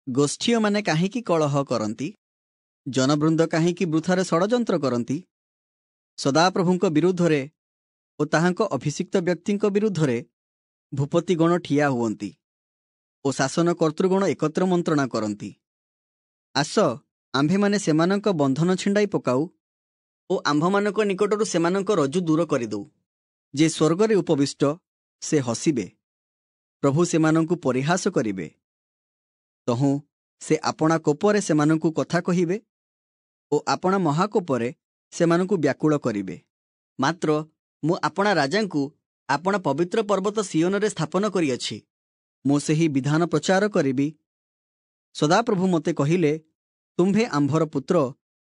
ଗୋଷ୍ଠୀୟମାନେ କାହିଁକି କଳହ କରନ୍ତି? ଜନବୃନ୍ଦ କାହିଁକି ବୃଥାରେ ଷଡ଼ଯନ୍ତ୍ର କରନ୍ତି? ସଦାପ୍ରଭୁଙ୍କ ବିରୁଦ୍ଧରେ ଓ ତାହାଙ୍କ ଅଭିଷିକ୍ତ ବ୍ୟକ୍ତିଙ୍କ ବିରୁଦ୍ଧରେ ଭୂପତିଗଣ ଠିଆ ହୁଅନ୍ତି ଓ ଶାସନ କର୍ତ୍ତୃଗଣ ଏକତ୍ର ମନ୍ତ୍ରଣା କରନ୍ତି। ଆସ, ଆମ୍ଭେମାନେ ସେମାନଙ୍କ ବନ୍ଧନ ଛିଣ୍ଡାଇ ପକାଉ ଓ ଆମ୍ଭମାନଙ୍କ ନିକଟରୁ ସେମାନଙ୍କ ରଜୁ ଦୂର କରିଦେଉ। ଯେ ସ୍ୱର୍ଗରେ ଉପବିଷ୍ଟ ସେ ହସିବେ, ପ୍ରଭୁ ସେମାନଙ୍କୁ ପରିହାସ କରିବେ। ତହୁଁ ସେ ଆପଣା କୋପରେ ସେମାନଙ୍କୁ କଥା କହିବେ ଓ ଆପଣା ମହାକୋପରେ ସେମାନଙ୍କୁ ବ୍ୟାକୁଳ କରିବେ। ମାତ୍ର ମୁଁ ଆପଣା ରାଜାଙ୍କୁ ଆପଣା ପବିତ୍ର ପର୍ବତ ସିଓନରେ ସ୍ଥାପନ କରିଅଛି। ମୁଁ ସେହି ବିଧାନ ପ୍ରଚାର କରିବି। ସଦାପ୍ରଭୁ ମୋତେ କହିଲେ, ତୁମ୍ଭେ ଆମ୍ଭର ପୁତ୍ର,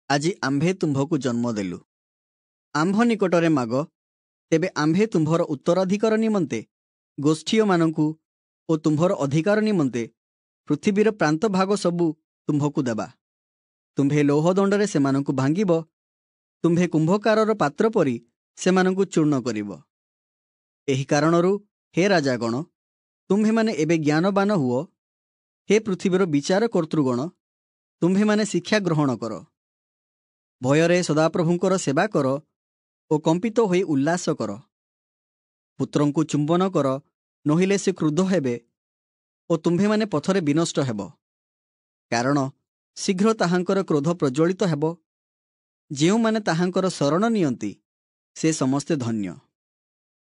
ଆଜି ଆମ୍ଭେ ତୁମ୍ଭକୁ ଜନ୍ମ ଦେଲୁ। ଆମ୍ଭ ନିକଟରେ ମାଗ, ତେବେ ଆମ୍ଭେ ତୁମ୍ଭର ଉତ୍ତରାଧିକାର ନିମନ୍ତେ ଗୋଷ୍ଠୀୟମାନଙ୍କୁ ଓ ତୁମ୍ଭର ଅଧିକାର ନିମନ୍ତେ ପୃଥିବୀର ପ୍ରାନ୍ତ ଭାଗ ସବୁ ତୁମ୍ଭକୁ ଦେବା। ତୁମ୍ଭେ ଲୌହଦଣ୍ଡରେ ସେମାନଙ୍କୁ ଭାଙ୍ଗିବ, ତୁମ୍ଭେ କୁମ୍ଭକାରର ପାତ୍ର ପରି ସେମାନଙ୍କୁ ଚୂର୍ଣ୍ଣ କରିବ। ଏହି କାରଣରୁ ହେ ରାଜାଗଣ, ତୁମ୍ଭେମାନେ ଏବେ ଜ୍ଞାନବାନ ହୁଅ। ହେ ପୃଥିବୀର ବିଚାର କର୍ତ୍ତୃଗଣ, ତୁମ୍ଭେମାନେ ଶିକ୍ଷା ଗ୍ରହଣ କର। ଭୟରେ ସଦାପ୍ରଭୁଙ୍କର ସେବା କର ଓ କମ୍ପିତ ହୋଇ ଉଲ୍ଲାସ କର। ପୁତ୍ରଙ୍କୁ ଚୁମ୍ବନ କର, ନୋହିଲେ ସେ କ୍ରୁଦ୍ଧ ହେବେ ଓ ତୁମ୍ଭେମାନେ ପଥରେ ବିନଷ୍ଟ ହେବ। କାରଣ ଶୀଘ୍ର ତାହାଙ୍କର କ୍ରୋଧ ପ୍ରଜ୍ୱଳିତ ହେବ। ଯେଉଁମାନେ ତାହାଙ୍କର ଶରଣ ନିଅନ୍ତି ସେ ସମସ୍ତେ ଧନ୍ୟ।